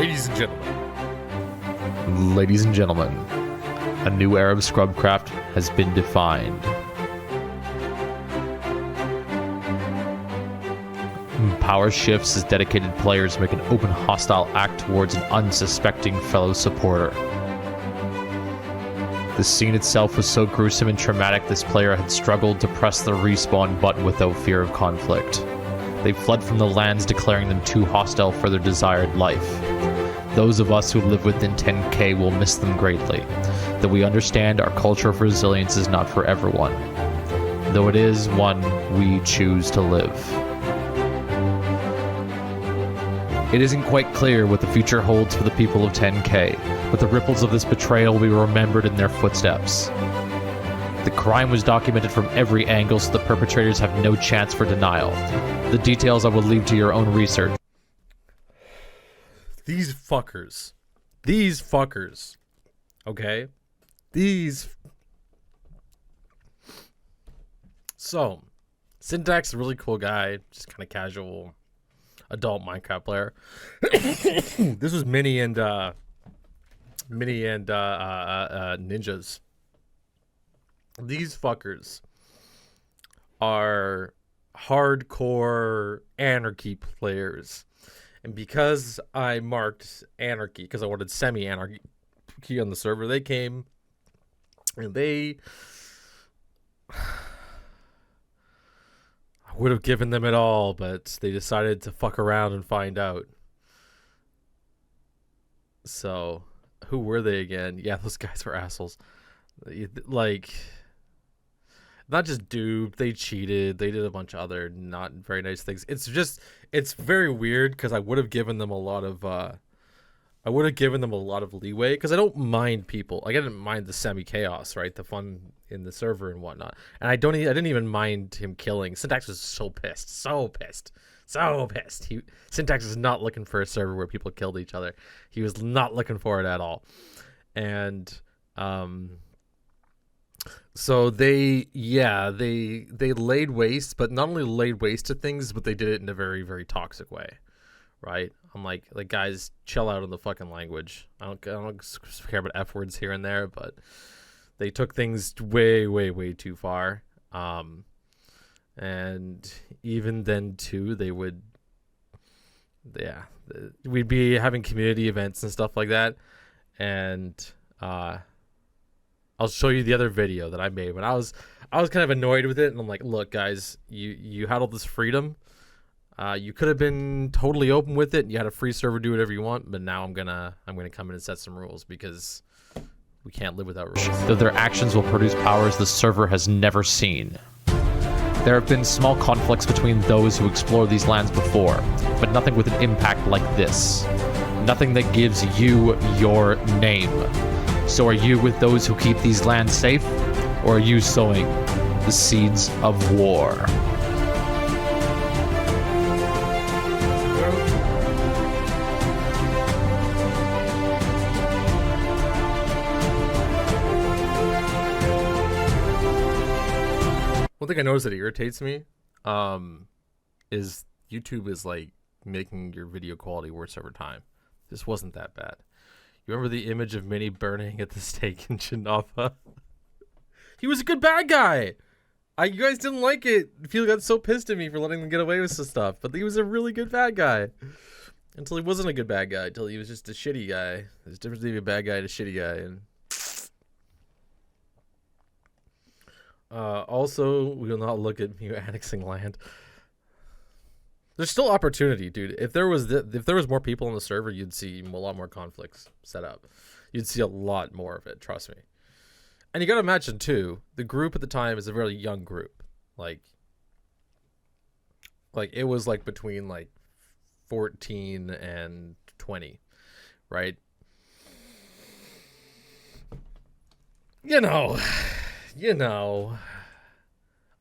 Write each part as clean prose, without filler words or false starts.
Ladies and gentlemen, a new era of scrubcraft has been defined. Power shifts as dedicated players make an open hostile act towards an unsuspecting fellow supporter. The scene itself was so gruesome and traumatic this player had struggled to press the respawn button without fear of conflict. They fled from the lands, declaring them too hostile for their desired life. Those of us who live within 10K will miss them greatly, though we understand our culture of resilience is not for everyone, though it is one we choose to live. It isn't quite clear what the future holds for the people of 10K, but the ripples of this betrayal will be remembered in their footsteps. The crime was documented from every angle, so the perpetrators have no chance for denial. The details I will leave to your own research. These fuckers. Okay? So, Syntax is a really cool guy, just kind of casual adult Minecraft player. This was Minnie and Ninjas. These fuckers are hardcore anarchy players. And because I marked anarchy, because I wanted semi-anarchy on the server, they came and I would have given them it all, but they decided to fuck around and find out. So, who were they again? Yeah, those guys were assholes. Like, not just duped, they cheated, they did a bunch of other not very nice things. It's very weird because I would have given them a lot of leeway because I don't mind people. Like, I didn't mind the semi-chaos, right? The fun in the server and whatnot. And I didn't even mind him killing. Syntax was so pissed. Syntax is not looking for a server where people killed each other. He was not looking for it at all. And so they laid waste, but not only laid waste to things, but they did it in a very, very toxic way, right? I'm like guys, chill out on the fucking language. I don't care about F words here and there, but they took things way, way, way too far. And even then too, we'd be having community events and stuff like that, and I'll show you the other video that I made when I was kind of annoyed with it, and I'm like, look guys, you had all this freedom. You could have been totally open with it. You had a free server, do whatever you want, but now I'm gonna come in and set some rules because we can't live without rules. Though their actions will produce powers the server has never seen. There have been small conflicts between those who explored these lands before, but nothing with an impact like this. Nothing that gives you your name. So are you with those who keep these lands safe, or are you sowing the seeds of war? One thing I noticed that irritates me is YouTube is like making your video quality worse over time. This wasn't that bad. You remember the image of Minnie burning at the stake in Genova? He was a good bad guy. You guys didn't like it. People got so pissed at me for letting them get away with some stuff, but he was a really good bad guy. Until he wasn't a good bad guy, until he was just a shitty guy. There's a difference between a bad guy and a shitty guy. And also, we will not look at you annexing land. There's still opportunity, dude. If there was more people on the server, you'd see a lot more conflicts set up. You'd see a lot more of it, trust me. And you gotta imagine too, the group at the time is a very young group. Like it was like between like 14 and 20, right? You know.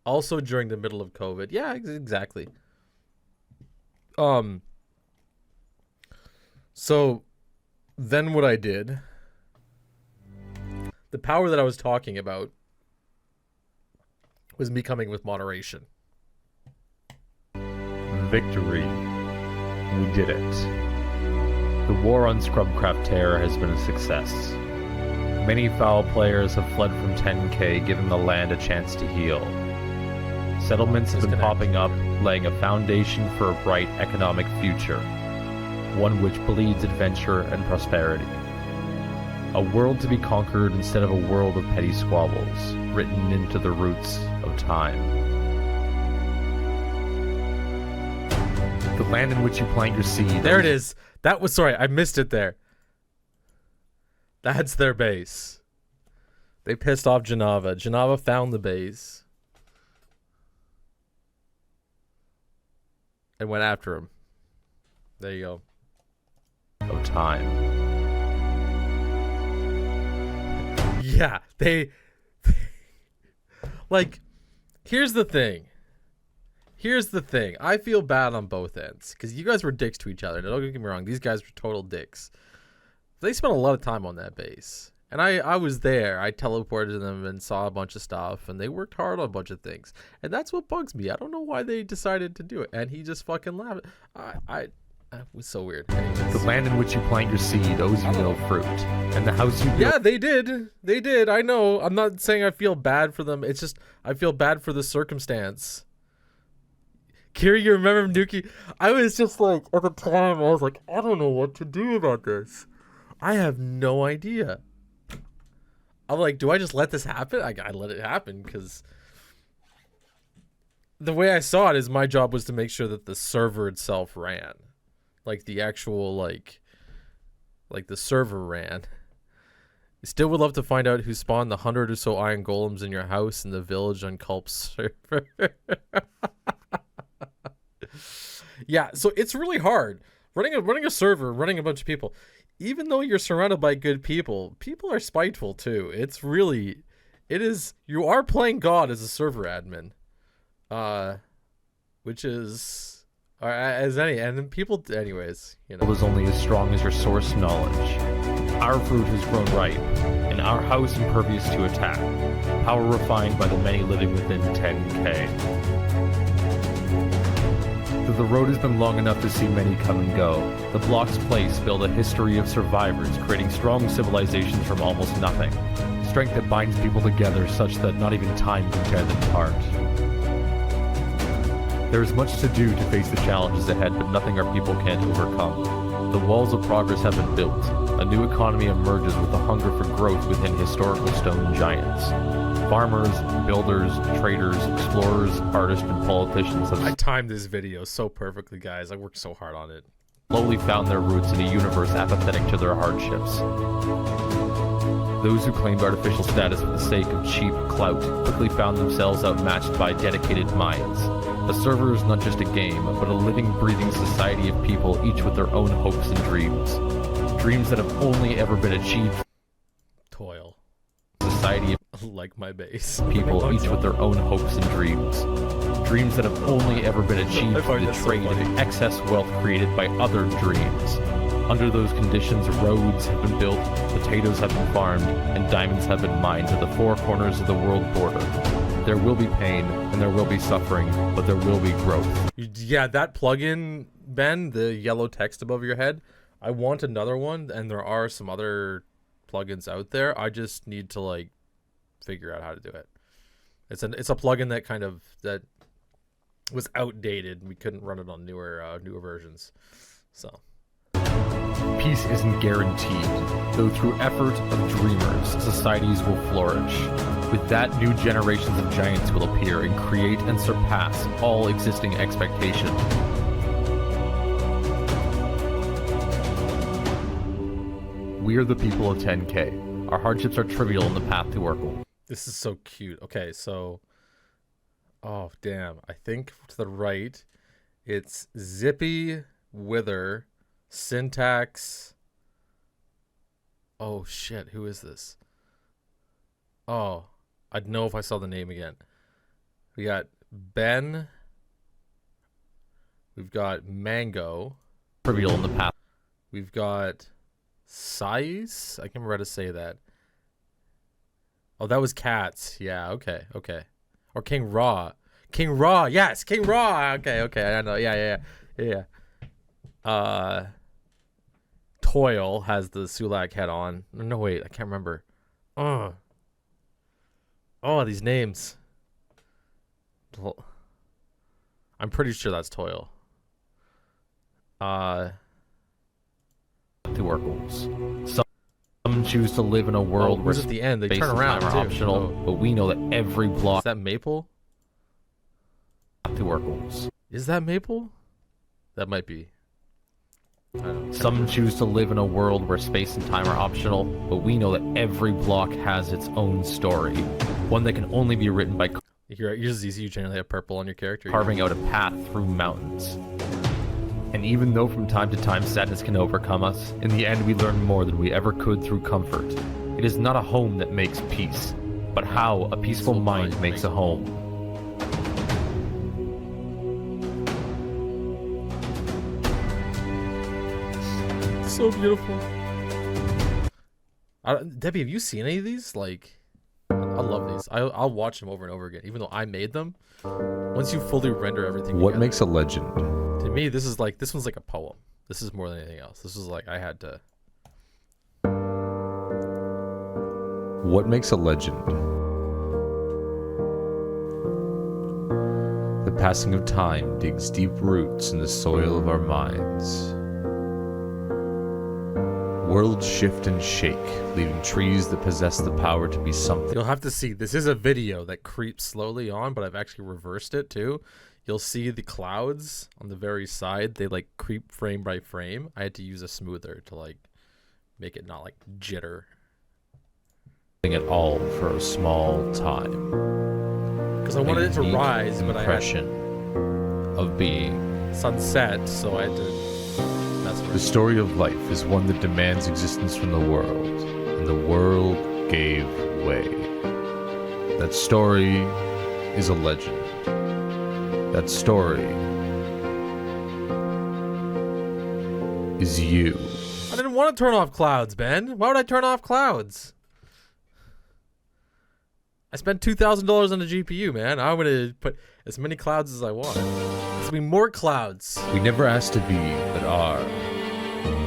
Also during the middle of COVID. Yeah, exactly. So then what I did, the power that I was talking about was me coming with moderation. Victory. We did it. The war on Scrubcraft Terror has been a success. Many foul players have fled from 10K, giving the land a chance to heal. Settlements have been popping up, laying a foundation for a bright economic future, one which bleeds adventure and prosperity. A world to be conquered instead of a world of petty squabbles, written into the roots of time. The land in which you plant your seed. There it is. That was, sorry, I missed it there. That's their base. They pissed off Genava. Genava found the base and went after him. There you go. Of time. Yeah, they like, here's the thing. I feel bad on both ends because you guys were dicks to each other. Now, don't get me wrong, these guys were total dicks. They spent a lot of time on that base. And I was there. I teleported to them and saw a bunch of stuff, and they worked hard on a bunch of things. And that's what bugs me. I don't know why they decided to do it. And he just fucking laughed. It was so weird. Anyways. The land in which you plant your seed owes you no fruit, and the house you build... Yeah, they did. I know. I'm not saying I feel bad for them. It's just I feel bad for the circumstance. Kiri, you remember Nuki? I was just like, at the time, I was like, I don't know what to do about this. I have no idea. I'm like, do I just let this happen? I let it happen because the way I saw it is my job was to make sure that the server itself ran. Like the actual, like the server ran. Still would love to find out who spawned the 100 or so iron golems in your house in the village on Culp's server. Yeah, so it's really hard. Running a server, running a bunch of people. Even though you're surrounded by good people, people are spiteful too. You are playing God as a server admin. Which is, as any, and then people, anyways, you know. It was only as strong as your source knowledge. Our fruit has grown ripe, and our house impervious to attack. Power refined by the many living within 10K. The road has been long enough to see many come and go. The Block's place built a history of survivors, creating strong civilizations from almost nothing. Strength that binds people together such that not even time can tear them apart. There is much to do to face the challenges ahead, but nothing our people can't overcome. The walls of progress have been built. A new economy emerges with a hunger for growth within historical stone giants. Farmers, builders, traders, explorers, artists, and politicians have... I timed this video so perfectly, guys. I worked so hard on it. ...slowly found their roots in a universe apathetic to their hardships. Those who claimed artificial status for the sake of cheap clout quickly found themselves outmatched by dedicated minds. The server is not just a game, but a living, breathing society of people, each with their own hopes and dreams. Dreams that have only ever been achieved... Toil. Society of... Like my base. People, each with their own hopes and dreams. Dreams that have only ever been achieved through the trade and excess wealth created by other dreams. Under those conditions, roads have been built, potatoes have been farmed, and diamonds have been mined to the four corners of the world border. There will be pain, and there will be suffering, but there will be growth. Yeah, that plugin, Ben, the yellow text above your head, I want another one, and there are some other plugins out there. I just need to, like, figure out how to do it. It's a plugin that was outdated. We couldn't run it on newer versions. So peace isn't guaranteed, though through effort of dreamers, societies will flourish. With that, new generations of giants will appear and create and surpass all existing expectation. We are the people of 10K. Our hardships are trivial in the path to our goal. This is so cute. Okay, so... Oh, damn. I think to the right, it's Zippy, Wither, Syntax... Oh, shit. Who is this? Oh, I'd know if I saw the name again. We got Ben. We've got Mango. Trivial in the path. We've got Sais. I can't remember how to say that. Oh, that was Cats. Yeah, okay. Or King Ra. King Ra. Yes, King Ra. Okay. I know. Yeah. Toil has the Sulack head on. No, wait, I can't remember. Oh, these names. I'm pretty sure that's Toil. The oracles. Some choose to live in a world where at the end they turn around are optional, but we know that every block. Is that Maple? The oracles. Is that Maple? That might be. I don't know. Some choose to live in a world where space and time are optional, but we know that every block has its own story, one that can only be written by. You're just easy. You generally have purple on your character. Carving out a path through mountains. And even though from time to time sadness can overcome us, in the end we learn more than we ever could through comfort. It is not a home that makes peace, but how a peaceful mind makes a home. So beautiful. Debbie, have you seen any of these? Like, I love these. I'll watch them over and over again, even though I made them. Once you fully render everything What together, makes a legend? to me, this one's like a poem. This is more than anything else. This was like I had to. What makes a legend? The passing of time digs deep roots in the soil of our minds. Worlds shift and shake, leaving trees that possess the power to be something. You'll have to see. This is a video that creeps slowly on, but I've actually reversed it too. You'll see the clouds on the very side. They like creep frame by frame. I had to use a smoother to like make it not like jitter. At all for a small time. Because I wanted it to rise, but I had of being sunset, so I had to mess with The story of life is one that demands existence from the world, and the world gave way. That story is a legend. That story is you. I didn't want to turn off clouds, Ben. Why would I turn off clouds? I spent $2,000 on a GPU, man. I'm gonna put as many clouds as I want. There's gonna be more clouds. We never asked to be, but are.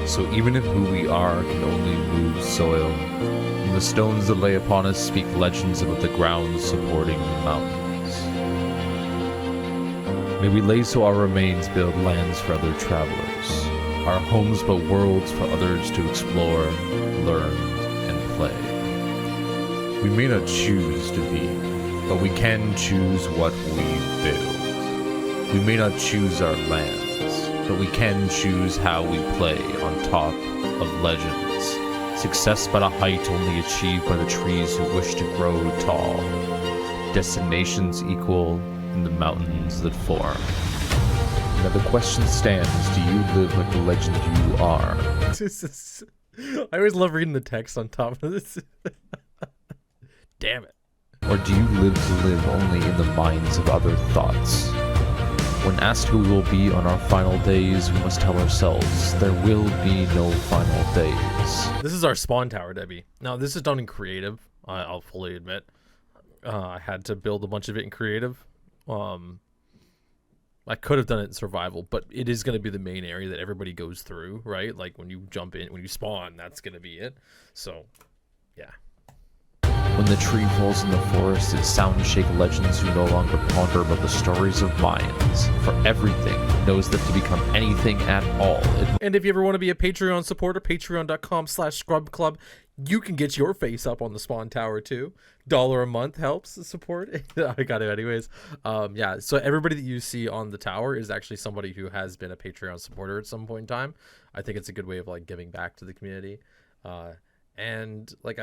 So even if who we are can only move soil, and the stones that lay upon us speak legends about the ground supporting the mountains. May we lay so our remains build lands for other travelers, our homes but worlds for others to explore, learn, and play. We may not choose to be, but we can choose what we build. We may not choose our lands, but we can choose how we play on top of legends. Success but a height only achieved by the trees who wish to grow tall. Destinations equal in the mountains that form. Now the question stands, do you live like the legend you are? I always love reading the text on top of this. Damn it. Or do you live to live only in the minds of other thoughts? When asked who we will be on our final days, we must tell ourselves, there will be no final days. This is our spawn tower, Debbie. Now, this is done in creative, I'll fully admit. I had to build a bunch of it in creative. I could have done it in survival, but it is going to be the main area that everybody goes through, right? Like when you jump in, when you spawn, that's going to be it. So, yeah. When the tree falls in the forest, its sounds shake legends who no longer ponder about the stories of Mayans. For everything knows that to become anything at all. And if you ever want to be a Patreon supporter, patreon.com/scrubclub, you can get your face up on the spawn tower too. $1 a month helps support. I got it anyways. Yeah, so everybody that you see on the tower is actually somebody who has been a Patreon supporter at some point in time. I think it's a good way of like giving back to the community. And like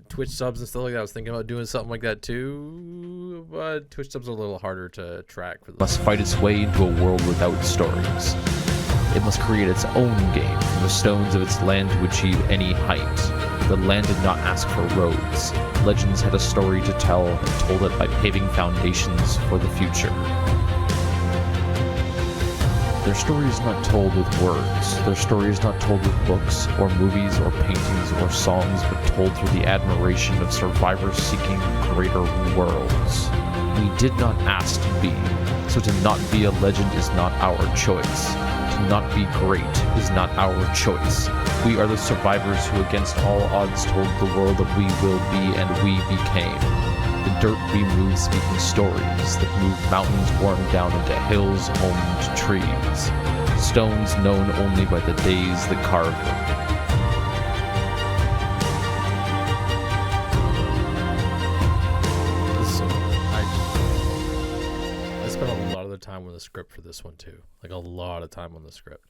Twitch subs and stuff like that, I was thinking about doing something like that too, but Twitch subs are a little harder to track for this. Must fight its way into a world without stories. It must create its own game from the stones of its land to achieve any height. The land did not ask for roads. Legends had a story to tell and told it by paving foundations for the future. Their story is not told with words. Their story is not told with books, or movies, or paintings, or songs, but told through the admiration of survivors seeking greater worlds. We did not ask to be, so to not be a legend is not our choice. To to not be great is not our choice. We are the survivors who against all odds told the world that we will be and we became. The dirt we move speaking stories that move mountains worn down into hills home to trees. Stones known only by the days that carved them. I spent a lot of the time on the script for this one too. Like a lot of time on the script.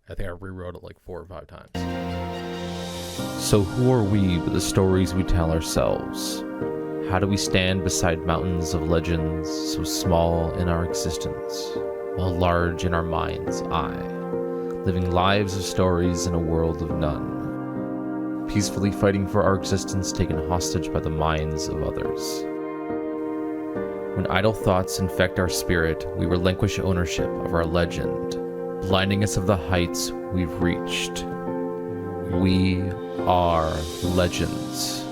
I think I rewrote it like 4 or 5 times. So who are we but the stories we tell ourselves? How do we stand beside mountains of legends, so small in our existence, while large in our mind's eye, living lives of stories in a world of none, peacefully fighting for our existence taken hostage by the minds of others? When idle thoughts infect our spirit, we relinquish ownership of our legend, blinding us of the heights we've reached. We are legends.